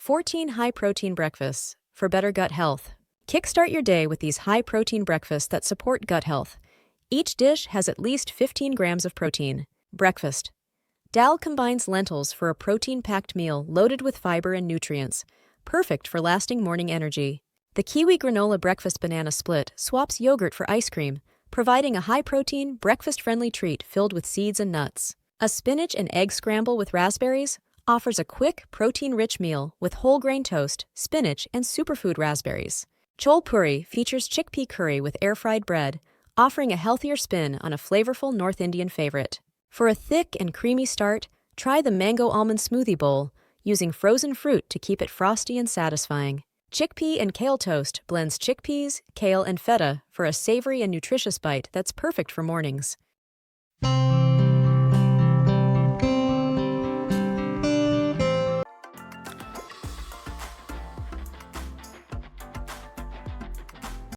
14 high-protein breakfasts for better gut health. Kickstart your day with these high-protein breakfasts that support gut health. Each dish has at least 15 grams of protein. Breakfast. Dal combines lentils for a protein-packed meal loaded with fiber and nutrients, perfect for lasting morning energy. The Kiwi Granola Breakfast Banana Split swaps yogurt for ice cream, providing a high-protein, breakfast-friendly treat filled with seeds and nuts. A spinach and egg scramble with raspberries offers a quick, protein-rich meal with whole grain toast, spinach, and superfood raspberries. Chol Puri features chickpea curry with air-fried bread, offering a healthier spin on a flavorful North Indian favorite. For a thick and creamy start, try the Mango Almond Smoothie Bowl, using frozen fruit to keep it frosty and satisfying. Chickpea and Kale Toast blends chickpeas, kale, and feta for a savory and nutritious bite that's perfect for mornings.